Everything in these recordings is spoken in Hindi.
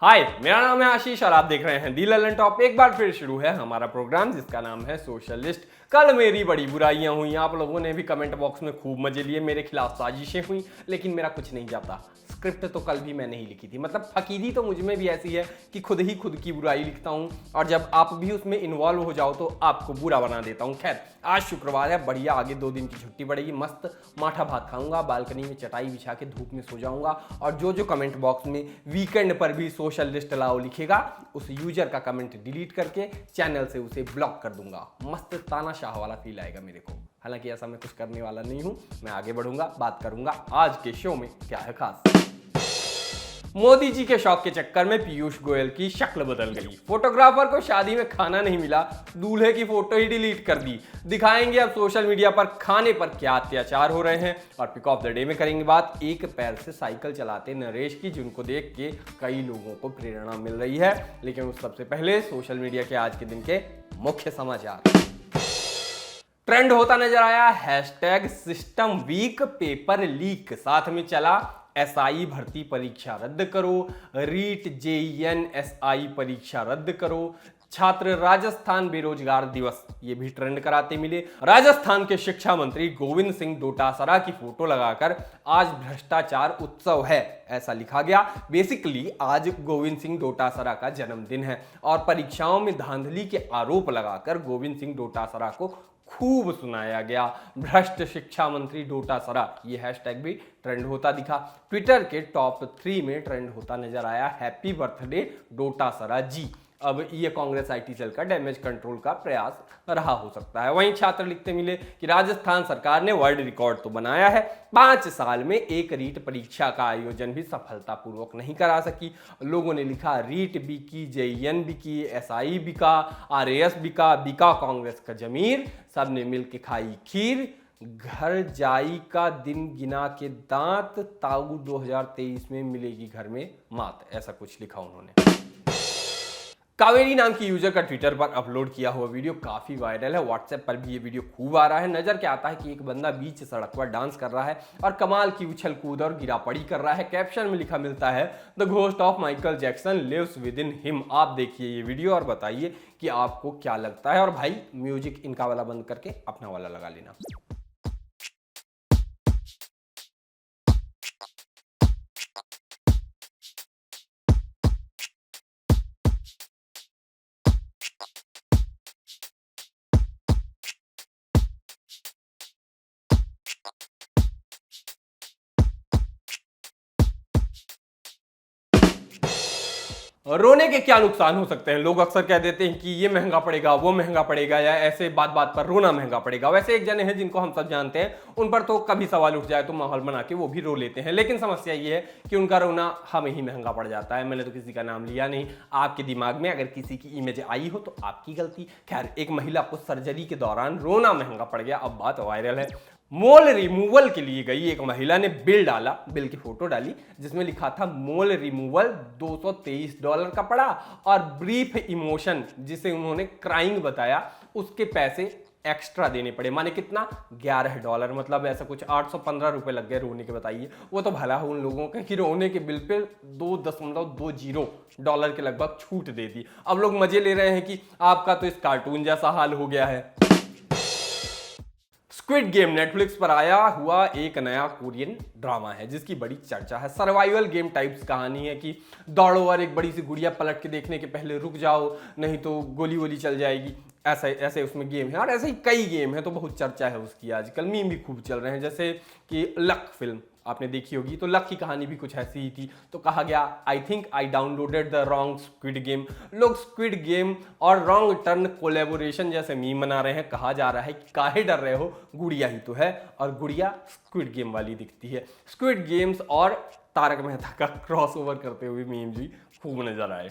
हाय, मेरा नाम है आशीष और आप देख रहे हैं दी ललन टॉप। एक बार फिर शुरू है हमारा प्रोग्राम जिसका नाम है सोशलिस्ट। कल मेरी बड़ी बुराइयां हुई, आप लोगों ने भी कमेंट बॉक्स में खूब मजे लिए, मेरे खिलाफ साजिशें हुई, लेकिन मेरा कुछ नहीं जाता। स्क्रिप्ट तो कल भी मैंने ही लिखी थी, मतलब फकीरी तो मुझ में भी ऐसी है कि खुद ही खुद की बुराई लिखता हूं और जब आप भी उसमें इन्वॉल्व हो जाओ तो आपको बुरा बना देता हूं। खैर, आज शुक्रवार है, बढ़िया, आगे 2 दिन की छुट्टी पड़ेगी, मस्त माठा भात खाऊंगा, बालकनी में चटाई बिछा के धूप में सो जाऊंगा और जो कमेंट बॉक्स में वीकेंड पर भी सोशल लिस्ट लाओ लिखेगा उस यूजर का कमेंट डिलीट करके चैनल से उसे ब्लॉक कर दूंगा। मस्त तानाशाह वाला फील आएगा मेरे को। हालांकि ऐसा मैं कुछ करने वाला नहीं हूं, मैं आगे बढ़ूंगा, बात करूंगा आज के शो में क्या है खास। मोदी जी के शौक के चक्कर में पीयूष गोयल की शक्ल बदल गई। फोटोग्राफर को शादी में खाना नहीं मिला, दूल्हे की फोटो ही डिलीट कर दी। दिखाएंगे अब सोशल मीडिया पर खाने पर क्या अत्याचार हो रहे हैं और पिक ऑफ द डे में करेंगे बात एक पैर से साइकिल चलाते नरेश की, जिनको देख के कई लोगों को प्रेरणा मिल रही है। लेकिन उस सबसे पहले सोशल मीडिया के आज के दिन के मुख्य समाचार। ट्रेंड होता नजर आया hashtag system weak paper leak, साथ में चला एसआई भर्ती परीक्षा रद्द करो, रीट जेईएन एसआई परीक्षा रद्द करो, छात्र राजस्थान बेरोजगार दिवस, ये भी ट्रेंड कराते मिले। राजस्थान के शिक्षा मंत्री गोविंद सिंह डोटासरा की फोटो लगाकर आज भ्रष्टाचार उत्सव है, ऐसा लिखा गया। बेसिकली आज गोविंद सिंह डोटासरा का जन्मदिन है और परीक्षाओं में धांधली के आरोप लगाकर गोविंद सिंह डोटासरा को खूब सुनाया गया। भ्रष्ट शिक्षा मंत्री डोटासरा, ये हैशटैग भी ट्रेंड होता दिखा। ट्विटर के टॉप 3 में ट्रेंड होता नजर आया हैप्पी बर्थडे डोटासरा जी। अब ये कांग्रेस आईटी सेल का डैमेज कंट्रोल का प्रयास रहा हो सकता है। वहीं छात्र लिखते मिले कि राजस्थान सरकार ने वर्ल्ड रिकॉर्ड तो बनाया है, 5 साल में एक रीट परीक्षा का आयोजन भी सफलतापूर्वक नहीं करा सकी। लोगों ने लिखा रीट बिकी, जेईएन बिकी, एसआई बिका, आरएएस बिका, बिका कांग्रेस का जमीर, सबने मिलके खाई खीर, घर जाई का दिन गिना के दांत, ताऊ 2023 में मिलेगी घर में मात, ऐसा कुछ लिखा उन्होंने। कावेरी नाम की यूजर का ट्विटर पर अपलोड किया हुआ वीडियो काफी वायरल है। व्हाट्सएप पर भी ये वीडियो खूब आ रहा है। नजर क्या आता है कि एक बंदा बीच सड़क पर डांस कर रहा है और कमाल की उछल कूद और गिरापड़ी कर रहा है। कैप्शन में लिखा मिलता है the ghost of Michael Jackson lives within him. आप देखिए ये वीडियो और बताइए कि आपको क्या लगता है। और भाई म्यूजिक इनका वाला बंद करके अपना वाला लगा लेना। रोने के क्या नुकसान हो सकते हैं? लोग अक्सर कह देते हैं कि ये महंगा पड़ेगा, वो महंगा पड़ेगा, या ऐसे बात बात पर रोना महंगा पड़ेगा। वैसे एक जने हैं जिनको हम सब जानते हैं, उन पर तो कभी सवाल उठ जाए तो माहौल बना के वो भी रो लेते हैं। लेकिन समस्या ये है कि उनका रोना हमें ही महंगा पड़ जाता है। मैंने तो किसी का नाम लिया नहीं, आपके दिमाग में अगर किसी की इमेज आई हो तो आपकी गलती। खैर, एक महिला को सर्जरी के दौरान रोना महंगा पड़ गया, अब बात वायरल है। मोल रिमूवल के लिए गई एक महिला ने बिल डाला, बिल की फोटो डाली जिसमें लिखा था मोल रिमूवल $223 का पड़ा और ब्रीफ इमोशन, जिसे उन्होंने क्राइंग बताया, उसके पैसे एक्स्ट्रा देने पड़े। माने कितना? $11। मतलब ऐसा कुछ 815 रुपए लग गए रोने के। बताइए, वो तो भला हो उन लोगों के कि रोने के बिल पे $2.20 के लगभग छूट दे दी। अब लोग मजे ले रहे हैं कि आपका तो इस कार्टून जैसा हाल हो गया है। स्क्विड गेम नेटफ्लिक्स पर आया हुआ एक नया कोरियन ड्रामा है जिसकी बड़ी चर्चा है। सर्वाइवल गेम टाइप्स कहानी है कि दौड़ो और एक बड़ी सी गुड़िया पलट के देखने के पहले रुक जाओ, नहीं तो गोली वोली चल जाएगी। ऐसे ऐसे उसमें गेम है और ऐसे ही कई गेम है, तो बहुत चर्चा है उसकी। आजकल मीम भी खूब चल रहे हैं, जैसे कि लक फिल्म आपने देखी होगी, तो लक की कहानी भी कुछ ऐसी ही थी। तो कहा गया I think I downloaded the wrong squid game. लोग स्क्विड गेम और रॉन्ग टर्न कोलैबोरेशन जैसे मीम बना रहे हैं। कहा जा रहा है कि काहे डर रहे हो, गुड़िया ही तो है और गुड़िया स्क्विड गेम वाली दिखती है। स्क्विड गेम्स और तारक मेहता का क्रॉसओवर करते हुए मीम भी खूब नजर आए।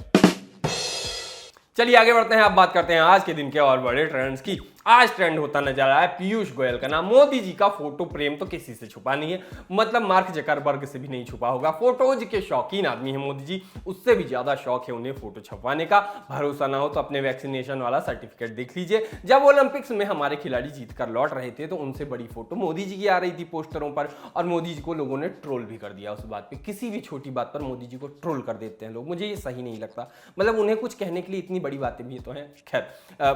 चलिए आगे बढ़ते हैं, अब बात करते हैं आज के दिन के और बड़े ट्रेंड्स की। आज ट्रेंड होता नजर आ रहा है पीयूष गोयल का नाम। मोदी जी का फोटो प्रेम तो किसी से छुपा नहीं है, मतलब मार्क जकरबर्ग से भी नहीं छुपा होगा। फोटोज के शौकीन आदमी है मोदी जी, उससे भी ज्यादा शौक है उन्हें फोटो छपवाने का। भरोसा ना हो तो अपने वैक्सीनेशन वाला सर्टिफिकेट देख लीजिए। जब ओलंपिक्स में हमारे खिलाड़ी जीत कर लौट रहे थे तो उनसे बड़ी फोटो मोदी जी की आ रही थी पोस्टरों पर, और मोदी जी को लोगों ने ट्रोल भी कर दिया उस बात पे। किसी भी छोटी बात पर मोदी जी को ट्रोल कर देते हैं लोग, मुझे ये सही नहीं लगता। मतलब उन्हें कुछ कहने के लिए इतनी बड़ी बातें भी तो हैं। खैर,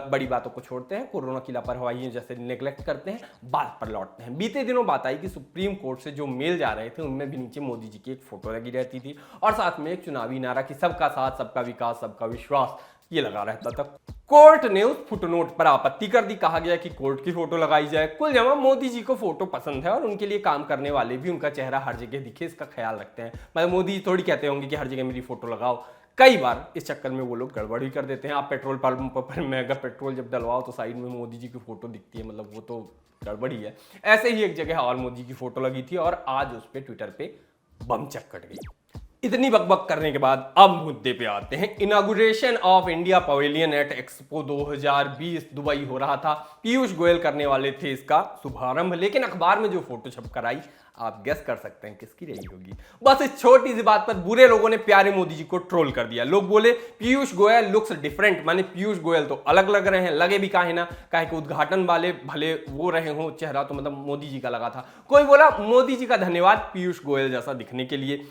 बड़ी बातों को छोड़ते हैं, कोरोना की लापरवाही जैसे निगलेक्ट करते हैं, बात पर लौटते हैं। बीते दिनों बात आई कि सुप्रीम कोर्ट से जो मेल जा रहे थे उनमें भी नीचे मोदी जी की एक फोटो लगी रहती थी, और साथ में एक चुनावी नारा कि सबका साथ, सबका विकास, सबका विश्वास, ये लगा रहता था। कोर्ट ने उस फुटनोट पर आपत्ति कर दी। कहा गया कि कोर्ट की फोटो लगाई जाए। कुल जमा मोदी जी को फोटो पसंद है और उनके लिए काम करने वाले भी उनका चेहरा हर जगह दिखे इसका ख्याल रखते हैं। मतलब मोदी जी थोड़ी कहते होंगे कि हर जगह मेरी फोटो लगाओ। कई बार इस चक्कर में वो लोग गड़बड़ भी कर देते हैं। आप पेट्रोल पंप पर महंगा पेट्रोल जब डलवाओ तो साइड में मोदी जी की फोटो दिखती है, मतलब वो तो गड़बड़ ही है। ऐसे ही एक जगह और मोदी की फोटो लगी थी और आज उस पर ट्विटर पे बम चक्कट गई। इतनी बकबक करने के बाद अब मुद्दे पे आते हैं। Inauguration of India pavilion at expo 2020 Dubai हो रहा था। पीयूष गोयल करने वाले थे इसका शुभारंभ, लेकिन अखबार में जो फोटो छप कर आई आप गेस कर सकते हैं किसकी रही होगी। बस इस छोटी सी बात पर बुरे लोगों ने प्यारे मोदी जी को ट्रोल कर दिया। लोग बोले पीयूष गोयल लुक्स डिफरेंट, माने पीयूष गोयल तो अलग लग रहे हैं। लगे भी काहे ना, काहे कि उद्घाटन वाले भले वो रहे हो, चेहरा तो मतलब मोदी जी का लगा था। कोई बोला मोदी जी का धन्यवाद पीयूष गोयल जैसा दिखने के लिए।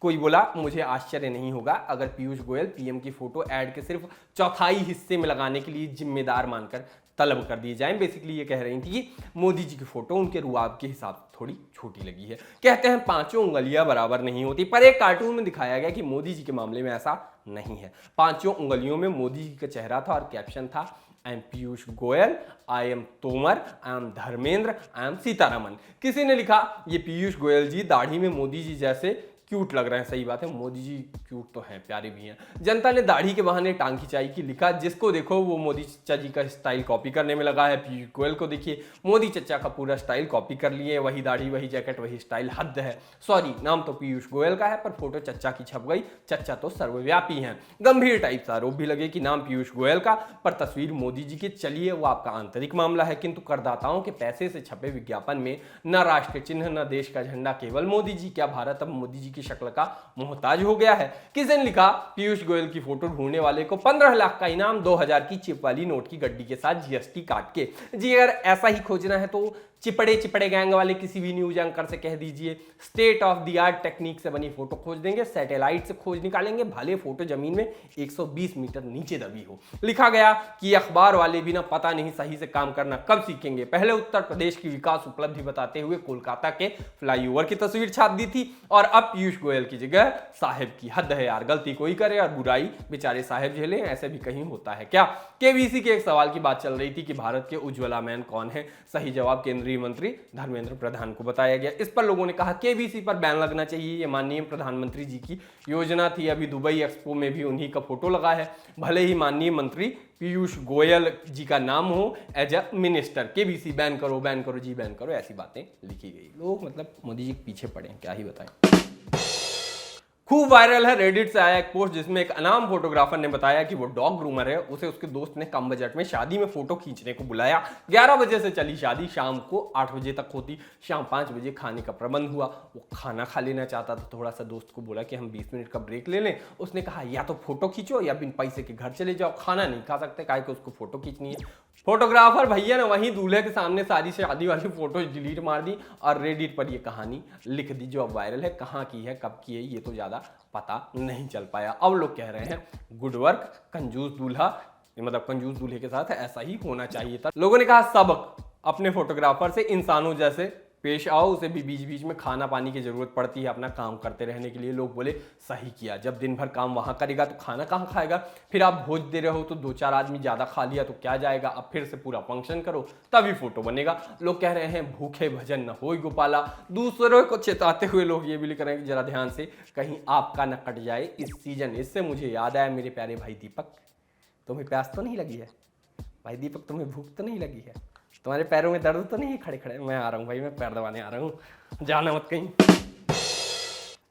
कोई बोला मुझे आश्चर्य नहीं होगा अगर पीयूष गोयल पीएम की फोटो ऐड के सिर्फ चौथाई हिस्से में लगाने के लिए जिम्मेदार मानकर तलब कर दिए जाएं। बेसिकली ये कह रही थी कि मोदी जी की फोटो उनके रुआब के हिसाब से थोड़ी छोटी लगी है। कहते हैं पांचों उंगलियां बराबर नहीं होती, पर एक कार्टून में दिखाया गया कि मोदी जी के मामले में ऐसा नहीं है। पांचों उंगलियों में मोदी जी का चेहरा था और कैप्शन था I am Piyush Goyal, I am Tomar, I am Dharmendra, I am Sitharaman. किसी ने लिखा ये पीयूष गोयल जी दाढ़ी में मोदी जी जैसे क्यूट लग रहे हैं। सही बात है, मोदी जी क्यूट तो हैं, प्यारे भी हैं। जनता ने दाढ़ी के बहाने टांग खिंचाई की लिखा जिसको देखो वो मोदी चचा जी का स्टाइल कॉपी करने में लगा है। पीयूष गोयल को देखिए, मोदी चचा का पूरा स्टाइल कॉपी कर लिए, वही दाढ़ी, वही जैकेट, वही स्टाइल, हद है। सॉरी, नाम तो पीयूष गोयल का है पर फोटो चचा की छप गई। चचा तो सर्वव्यापी हैं। गंभीर टाइप से आरोप भी लगे कि नाम पीयूष गोयल का पर तस्वीर मोदी जी की। चलिए वो आपका आंतरिक मामला है, किंतु करदाताओं के पैसे से छपे विज्ञापन में न राष्ट्र चिन्ह न देश का झंडा, केवल मोदी जी। क्या भारत अब मोदी जी की शक्ल का मोहताज हो गया है? किसी ने लिखा पीयूष गोयल की फोटो ढूंढने वाले को 15 लाख का इनाम, 2000 की चिप वाली नोट की गड्डी के साथ जीएसटी काट के। जी अगर ऐसा ही खोजना है तो चिपड़े चिपड़े गैंग वाले किसी भी न्यूज एंकर से कह दीजिए state of the art technique से बनी फोटो खोज देंगे, सैटेलाइट से खोज निकालेंगे, भले फोटो जमीन में 120 मीटर नीचे दबी हो। लिखा गया कि अखबार वाले भी ना पता नहीं सही से काम करना कब सीखेंगे। पहले उत्तर प्रदेश की विकास उपलब्धि बताते हुए कोलकाता के फ्लाईओवर की तस्वीर छाप दी थी और अब पीयूष गोयल की जगह साहेब की। हद है यार, गलती कोई करे और बुराई बेचारे साहेब झेले, ऐसे भी कहीं होता है क्या? केबीसी के एक सवाल की बात चल रही थी कि भारत के उज्ज्वला मैन कौन है। सही जवाब केंद्रीय मंत्री धर्मेंद्र प्रधान को बताया गया। इस पर लोगों ने कहा केबीसी पर बैन लगना चाहिए, ये माननीय प्रधानमंत्री जी की योजना थी। अभी दुबई एक्सपो में भी उन्हीं का फोटो लगा है, भले ही माननीय मंत्री पीयूष गोयल जी का नाम हो as a minister. KBC ban करो, बैन करो जी, बैन करो, ऐसी बातें लिखी गई। लोग मतलब मोदी जी के पीछे पड़े हैं, क्या ही बताएं। खूब वायरल है रेडिट से आया एक पोस्ट जिसमें एक अनाम फोटोग्राफर ने बताया कि वो डॉग ग्रूमर है। उसे उसके दोस्त ने कम बजट में शादी में फोटो खींचने को बुलाया। 11 बजे से चली शादी, शाम को 8 बजे तक होती। शाम 5 बजे खाने का प्रबंध हुआ। वो खाना खा लेना चाहता था, थोड़ा सा दोस्त को बोला कि हम 20 मिनट का ब्रेक ले लें। उसने कहा या तो फोटो खींचो या बिन पैसे के घर चले जाओ, खाना नहीं खा सकते, काहे कि उसको फोटो खींचनी है। फोटोग्राफर भैया ने वहीं दूल्हे के सामने सारी शादी वाली फोटो डिलीट मार दी और रेडिट पर ये कहानी लिख दी जो अब वायरल है। कहाँ की है, कब की है, ये तो ज्यादा पता नहीं चल पाया। अब लोग कह रहे हैं गुड वर्क, कंजूस दूल्हा, मतलब कंजूस दूल्हे के साथ ऐसा ही होना चाहिए था। लोगों ने कहा सबक अपने फोटोग्राफर से इंसानों जैसे पेश आओ, उसे भी बीच बीच में खाना पानी की जरूरत पड़ती है अपना काम करते रहने के लिए। लोग बोले सही किया, जब दिन भर काम वहां करेगा तो खाना कहाँ खाएगा? फिर आप भोज दे रहे हो तो 2-4 आदमी ज्यादा खा लिया तो क्या जाएगा? अब फिर से पूरा फंक्शन करो तभी फोटो बनेगा। लोग कह रहे हैं भूखे भजन न होय गोपाला। दूसरों को चेताते हुए लोग ये भी लिख रहे हैं कि जरा ध्यान से कहीं आपका न कट जाए इस सीजन। इससे मुझे याद आया मेरे प्यारे भाई दीपक, तुम्हें प्यास तो नहीं लगी है? भाई दीपक तुम्हें भूख तो नहीं लगी है? तुम्हारे पैरों में दर्द तो नहीं है खड़े खड़े? मैं आ रहा हूँ भाई, मैं पैर दबाने आ रहा हूँ, जाना मत कहीं।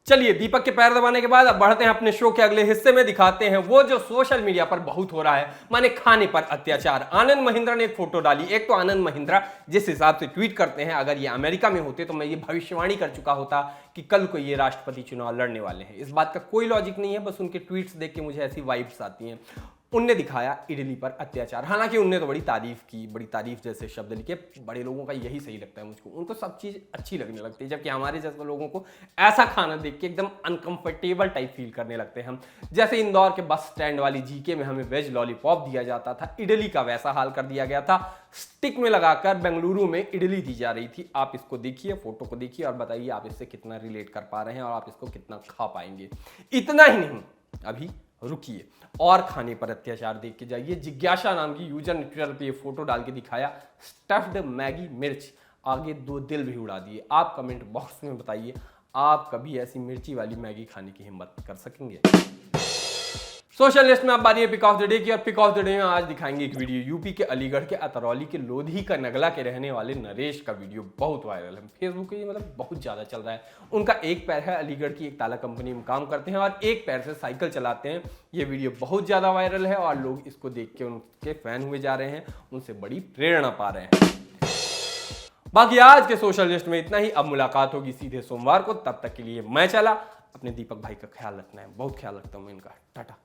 चलिए दीपक के पैर दबाने के बाद अब बढ़ते हैं अपने शो के अगले हिस्से में। दिखाते हैं वो जो सोशल मीडिया पर बहुत हो रहा है, माने खाने पर अत्याचार। आनंद महिंद्रा ने एक फोटो डाली। एक तो आनंद महिंद्रा जिस हिसाब से ट्वीट करते हैं, अगर ये अमेरिका में होते तो मैं ये भविष्यवाणी कर चुका होता कि कल को ये राष्ट्रपति चुनाव लड़ने वाले हैं। इस बात का कोई लॉजिक नहीं है, बस उनके ट्वीट्स देख के मुझे ऐसी वाइब्स आती हैं। उनने दिखाया इडली पर अत्याचार। हालांकि उनने तो बड़ी तारीफ की, बड़ी तारीफ जैसे शब्द लिखे। बड़े लोगों का यही सही लगता है मुझको, उनको सब चीज़ अच्छी लगने लगती है, जबकि हमारे जैसे लोगों को ऐसा खाना देख के एकदम अनकंफर्टेबल टाइप फील करने लगते हैं हम। जैसे इंदौर के बस स्टैंड वाली जीके में हमें वेज लॉलीपॉप दिया जाता था, इडली का वैसा हाल कर दिया गया था। स्टिक में लगाकर बेंगलुरु में इडली दी जा रही थी। आप इसको देखिए, फोटो को देखिए और बताइए आप इससे कितना रिलेट कर पा रहे हैं और आप इसको कितना खा पाएंगे। इतना ही नहीं, अभी रुकिए और खाने पर अत्याचार देख के जाइए। जिज्ञासा नाम की यूजर ने ट्विटर पे ये फोटो डाल के दिखाया, स्टफ्ड मैगी मिर्च, आगे 2 दिल भी उड़ा दिए। आप कमेंट बॉक्स में बताइए, आप कभी ऐसी मिर्ची वाली मैगी खाने की हिम्मत कर सकेंगे? सोशल लिस्ट में अब बारी है पिक ऑफ द डे की, और पिक ऑफ द डे में आज दिखाएंगे एक वीडियो। यूपी के अलीगढ़ के अतरौली के लोधी का नगला के रहने वाले नरेश का वीडियो बहुत वायरल है फेसबुक पे, मतलब बहुत ज्यादा चल रहा है। उनका एक पैर है, अलीगढ़ की एक ताला कंपनी में काम करते हैं और एक पैर से साइकिल चलाते हैं। ये वीडियो बहुत ज्यादा वायरल है और लोग इसको देख के उनके फैन हुए जा रहे हैं, उनसे बड़ी प्रेरणा पा रहे हैं। बाकी आज के सोशल लिस्ट में इतना ही। अब मुलाकात होगी सीधे सोमवार को, तब तक के लिए मैं चला। अपने दीपक भाई का ख्याल रखना है, बहुत ख्याल रखता हूं मैं इनका। टाटा।